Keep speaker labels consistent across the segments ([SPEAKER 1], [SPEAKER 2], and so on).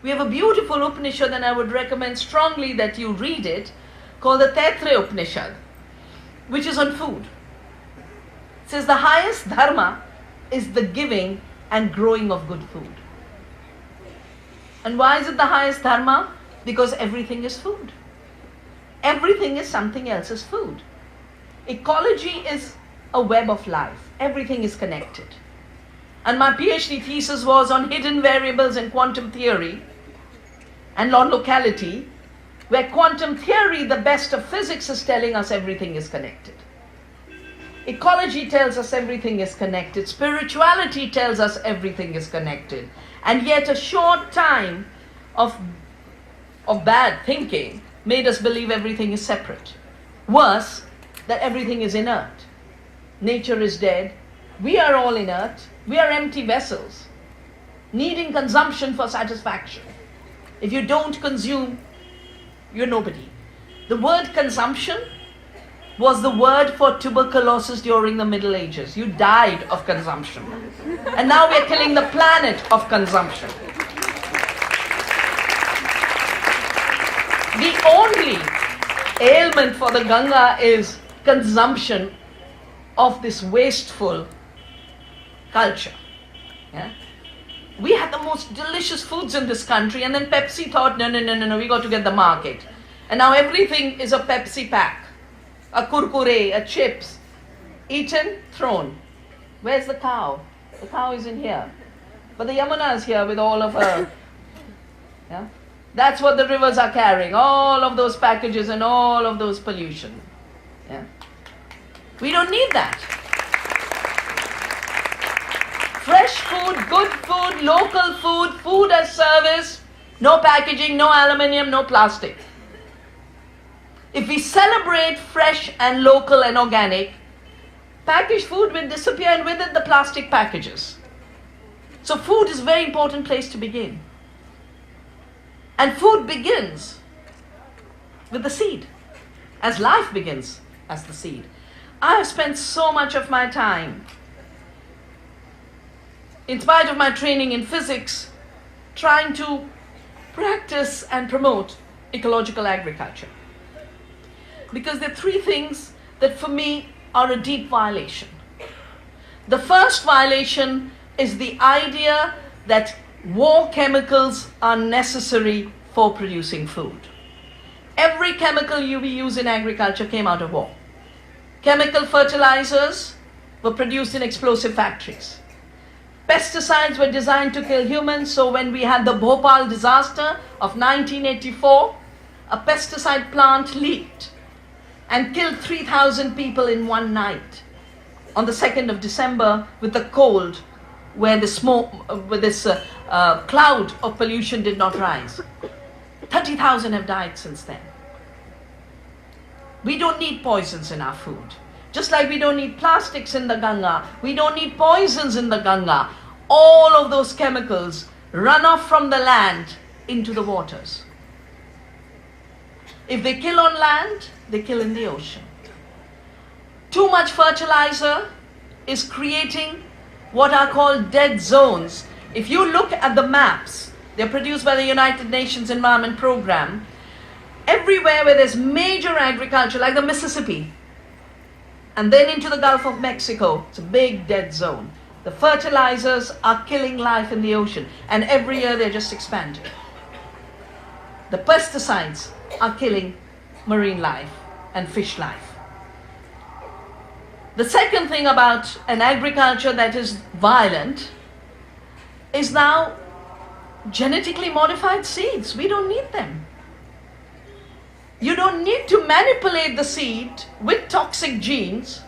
[SPEAKER 1] We have a beautiful Upanishad, and I would recommend strongly that you read it, called the Taittiriya Upanishad, which is on food. It says the highest dharma is the giving and growing of good food. And why is it the highest dharma? Because everything is food. Everything is something else's food. Ecology is a web of life. Everything is connected. And my PhD thesis was on hidden variables in quantum theory and non-locality, where quantum theory, the best of physics, is telling us everything is connected. Ecology tells us everything is connected. Spirituality tells us everything is connected. And yet a short time of bad thinking made us believe everything is separate. Worse, that everything is inert. Nature is dead. We are all inert. We are empty vessels, needing consumption for satisfaction. If you don't consume, you're nobody. The word consumption was the word for tuberculosis during the Middle Ages. You died of consumption. And now we're killing the planet of consumption. The only ailment for the Ganga is consumption of this wasteful culture. Yeah? We had the most delicious foods in this country, and then Pepsi thought, no, we got to get the market. And now everything is a Pepsi pack, a kurkure, a chips, eaten, thrown. Where's the cow? The cow is in here. But the Yamuna is here with all of her. Yeah? That's what the rivers are carrying, all of those packages and all of those pollution. Yeah? We don't need that. Fresh food, good food, local food, food as service, no packaging, no aluminium, no plastic. If we celebrate fresh and local and organic, packaged food will disappear, and with it the plastic packages. So food is a very important place to begin. And food begins with the seed, as life begins as the seed. I have spent so much of my time, in spite of my training in physics, trying to practice and promote ecological agriculture. Because there are three things that for me are a deep violation. The first violation is the idea that war chemicals are necessary for producing food. Every chemical we use in agriculture came out of war. Chemical fertilizers were produced in explosive factories. Pesticides were designed to kill humans, so when we had the Bhopal disaster of 1984, a pesticide plant leaked and killed 3,000 people in one night on the 2nd of December with the cold, where the smoke, with this cloud of pollution did not rise. 30,000 have died since then. We don't need poisons in our food. Just like we don't need plastics in the Ganga, we don't need poisons in the Ganga. All of those chemicals run off from the land into the waters. If they kill on land, they kill in the ocean. Too much fertilizer is creating what are called dead zones. If you look at the maps, they're produced by the United Nations Environment Program, everywhere where there's major agriculture, like the Mississippi, and then into the Gulf of Mexico, it's a big dead zone. The fertilizers are killing life in the ocean, and every year they're just expanding. The pesticides are killing marine life and fish life. The second thing about an agriculture that is violent is now genetically modified seeds. We don't need them. You don't need to manipulate the seed with toxic genes,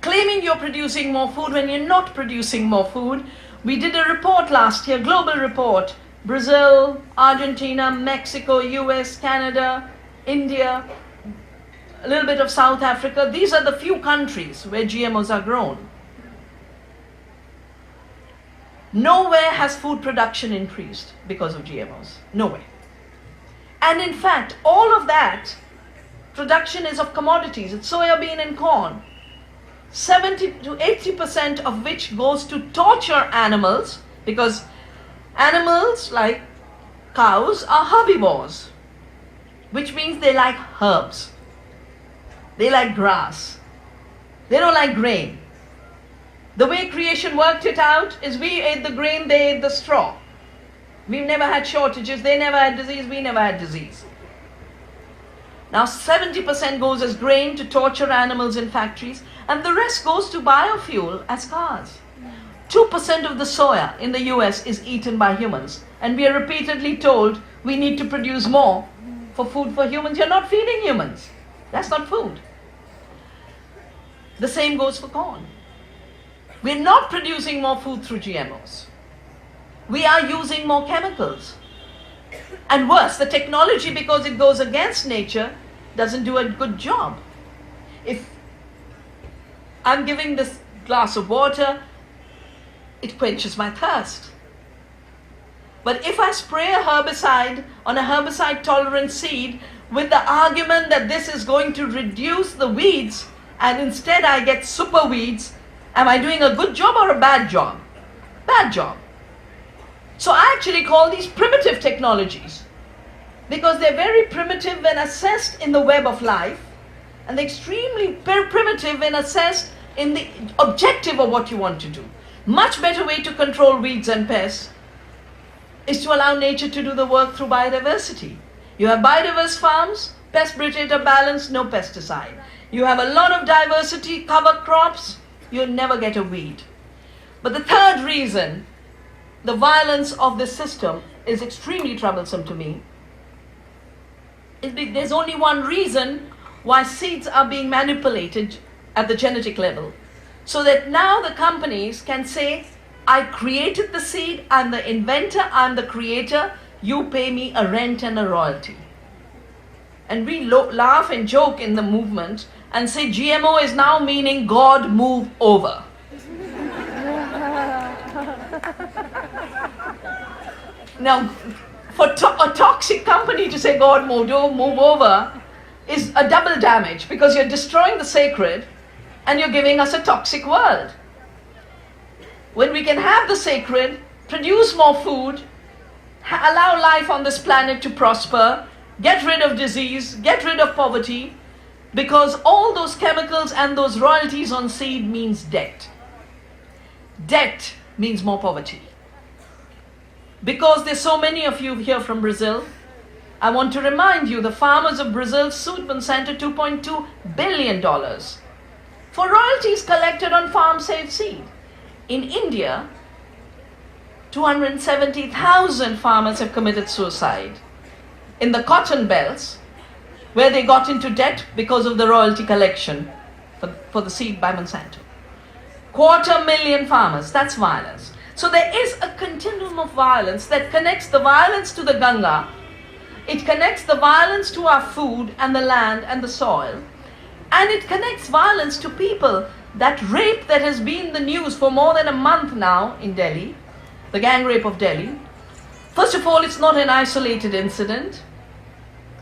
[SPEAKER 1] claiming you're producing more food when you're not producing more food. We did a report last year, global report, Brazil, Argentina, Mexico, US, Canada, India, a little bit of South Africa. These are the few countries where GMOs are grown. Nowhere has food production increased because of GMOs. Nowhere. And in fact, all of that production is of commodities. It's soya bean and corn. 70 to 80% of which goes to torture animals, because Animals like cows are herbivores, which means they like herbs. They like grass. They don't like grain. The way creation worked it out is we ate the grain, they ate the straw. We've never had shortages, they never had disease, we never had disease. Now 70% goes as grain to torture animals in factories, and the rest goes to biofuel as cars. 2% of the soya in the US is eaten by humans, and we are repeatedly told we need to produce more for food for humans. You're not feeding humans. That's not food. The same goes for corn. We're not producing more food through GMOs. We are using more chemicals. And worse, the technology, because it goes against nature, doesn't do a good job. If I'm giving this glass of water, it quenches my thirst. But if I spray a herbicide on a herbicide-tolerant seed with the argument that this is going to reduce the weeds, and instead I get super weeds, am I doing a good job or a bad job? Bad job. So I actually call these primitive technologies, because they're very primitive when assessed in the web of life, and they're extremely primitive when assessed in the objective of what you want to do. Much better way to control weeds and pests is to allow nature to do the work through biodiversity. You have biodiverse farms, pest predator balance, no pesticide. You have a lot of diversity, cover crops, you'll never get a weed. But the third reason the violence of this system is extremely troublesome to me is there's only one reason why seeds are being manipulated at the genetic level. So that now the companies can say, I created the seed, I'm the inventor, I'm the creator, you pay me a rent and a royalty. And we laugh and joke in the movement and say GMO is now meaning God move over. Now, for a toxic company to say God move over is a double damage, because you're destroying the sacred and you're giving us a toxic world. When we can have the sacred, produce more food, allow life on this planet to prosper, get rid of disease, get rid of poverty, because all those chemicals and those royalties on seed means debt. Debt means more poverty. Because there's so many of you here from Brazil, I want to remind you, the farmers of Brazil sued Monsanto $2.2 billion for royalties collected on farm-saved seed. In India, 270,000 farmers have committed suicide in the belts, where they got into debt because of the royalty collection for the seed by Monsanto. 250,000 farmers, that's violence. So there is a continuum of violence that connects the violence to the Ganga, it connects the violence to our food and the land and the soil, and it connects violence to people. That rape that has been the news for more than a month now in Delhi, the gang rape of Delhi, first of all, it's not an isolated incident.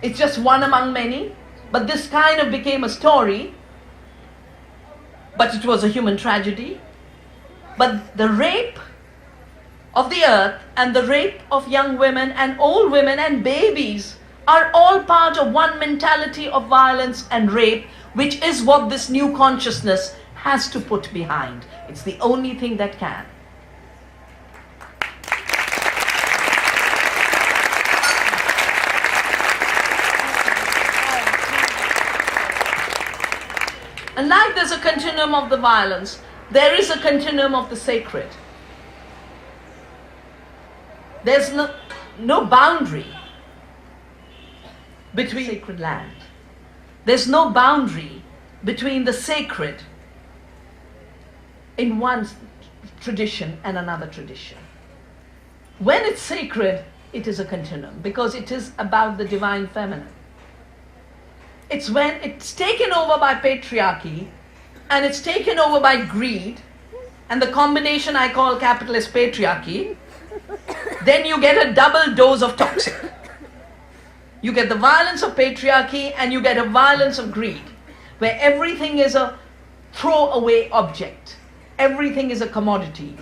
[SPEAKER 1] It's just one among many, but this kind of became a story, but it was a human tragedy. But the rape of the earth and the rape of young women and old women and babies are all part of one mentality of violence and rape, which is what this new consciousness has to put behind. It's the only thing that can. And like there's a continuum of the violence, there is a continuum of the sacred. There's no boundary between sacred land. There's no boundary between the sacred in one tradition and another tradition. When it's sacred, it is a continuum, because it is about the divine feminine. It's when it's taken over by patriarchy and it's taken over by greed, and the combination I call capitalist patriarchy, then you get a double dose of toxic. You get the violence of patriarchy and you get a violence of greed, where everything is a throwaway object. Everything is a commodity.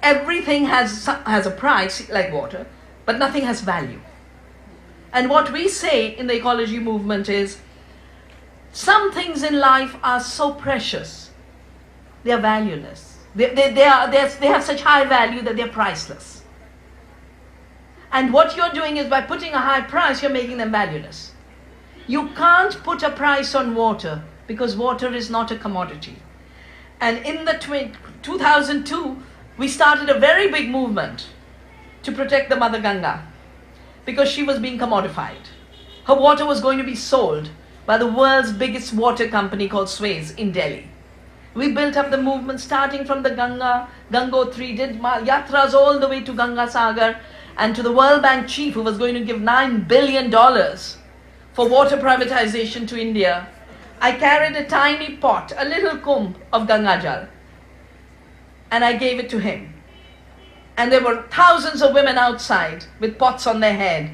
[SPEAKER 1] Everything has a price, like water, but nothing has value. And what we say in the ecology movement is, some things in life are so precious, they are valueless. They have such high value that they are priceless. And what you're doing is, by putting a high price, you're making them valueless. You can't put a price on water, because water is not a commodity. And in the 2002, we started a very big movement to protect the Mother Ganga, because she was being commodified. Her water was going to be sold by the world's biggest water company called Suez in Delhi. We built up the movement starting from the Gangotri, did yatras all the way to Ganga Sagar, and to the World Bank chief, who was going to give $9 billion for water privatization to India. I carried a tiny pot, a little kumbh of Ganga Jal, and I gave it to him. And there were thousands of women outside with pots on their head,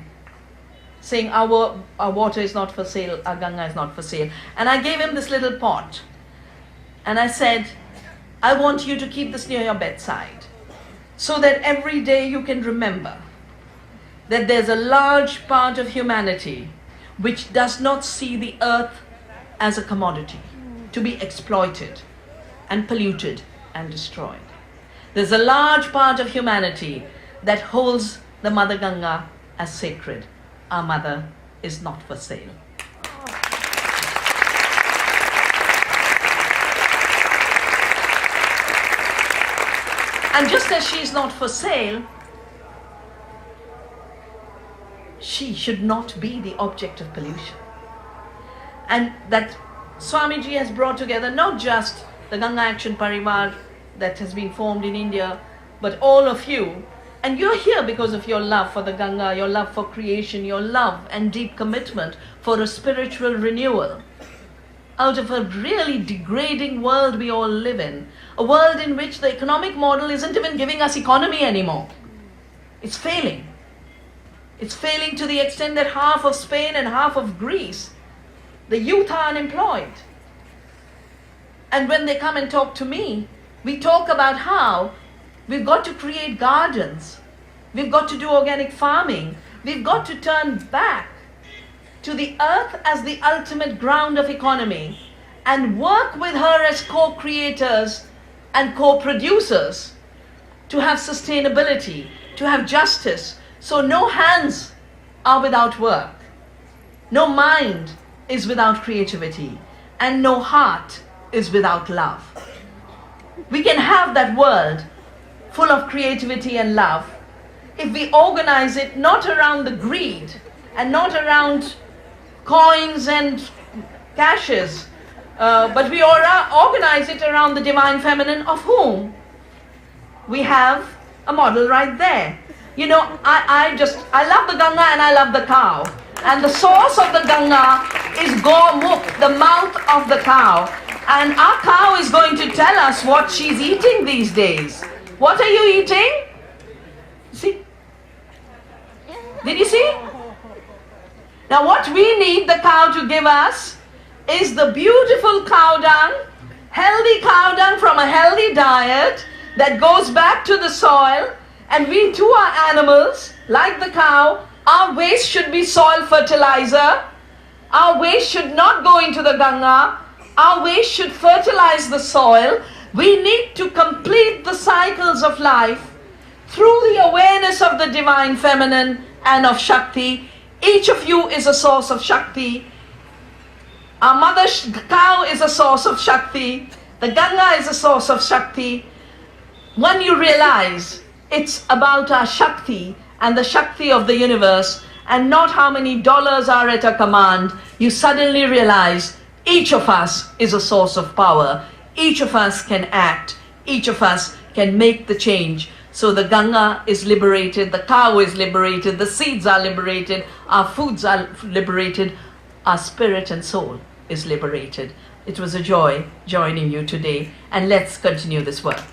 [SPEAKER 1] saying, our water is not for sale, our Ganga is not for sale. And I gave him this little pot. And I said, I want you to keep this near your bedside, so that every day you can remember that there's a large part of humanity which does not see the earth as a commodity to be exploited and polluted and destroyed. There's a large part of humanity that holds the Mother Ganga as sacred. Our mother is not for sale. And just as she is not for sale, she should not be the object of pollution. And that Swamiji has brought together not just the Ganga Action Parivar that has been formed in India, but all of you. And you're here because of your love for the Ganga, your love for creation, your love and deep commitment for a spiritual renewal. Out of a really degrading world we all live in, a world in which the economic model isn't even giving us economy anymore. It's failing. It's failing to the extent that half of Spain and half of Greece, the youth are unemployed. And when they come and talk to me, we talk about how we've got to create gardens, we've got to do organic farming, we've got to turn back to the earth as the ultimate ground of economy and work with her as co-creators and co-producers to have sustainability, to have justice. So no hands are without work, no mind is without creativity, and no heart is without love. We can have that world full of creativity and love if we organize it not around the greed and not around coins and cashes, but we organize it around the divine feminine, of whom we have a model right there. You know, I love the Ganga and I love the cow. And the source of the Ganga is Gomukh, the mouth of the cow. And our cow is going to tell us what she's eating these days. What are you eating? See? Did you see? Now what we need the cow to give us is the beautiful cow dung, healthy cow dung from a healthy diet that goes back to the soil. And we too are animals, like the cow. Our waste should be soil fertilizer. Our waste should not go into the Ganga. Our waste should fertilize the soil. We need to complete the cycles of life through the awareness of the divine feminine and of Shakti. Each of you is a source of Shakti. Our mother cow is a source of Shakti. The Ganga is a source of Shakti. When you realize it's about our Shakti and the Shakti of the universe and not how many dollars are at our command, you suddenly realize each of us is a source of power. Each of us can act. Each of us can make the change. So the Ganga is liberated, the cow is liberated, the seeds are liberated, our foods are liberated, our spirit and soul is liberated. It was a joy joining you today, and let's continue this work.